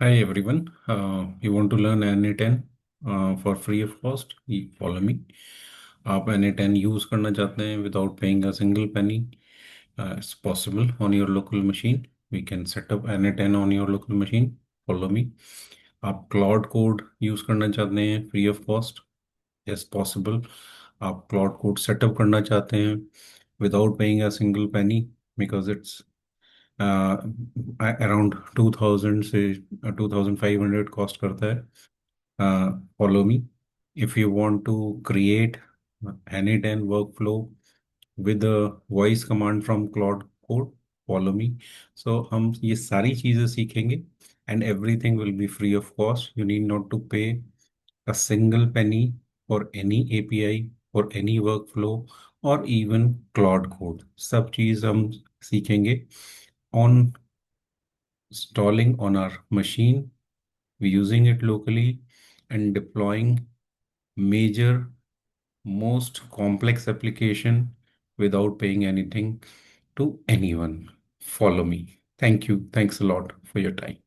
Hi everyone. You want to learn N8N for free of cost? Follow me. आप N8N use करना चाहते हैं without paying a single penny? It's possible on your local machine. We can set up N8N on your local machine. Follow me. आप Claude code use करना चाहते हैं free of cost? Yes, possible. आप Claude code setup करना चाहते हैं without paying a single penny because it's uh, around 2000 से 2500 cost करता है. Follow me. If you want to create any ten workflow with voice command from Claude Code, follow me. So हम ये सारी चीज़ें सीखेंगे and everything will be free of cost. You need not to pay a single penny for any API, for any workflow or even Claude code. सब चीज़ हम सीखेंगे on installing on our machine, using it locally, and deploying major, most complex application without paying anything to anyone. Follow me. Thank you. Thanks a lot for your time.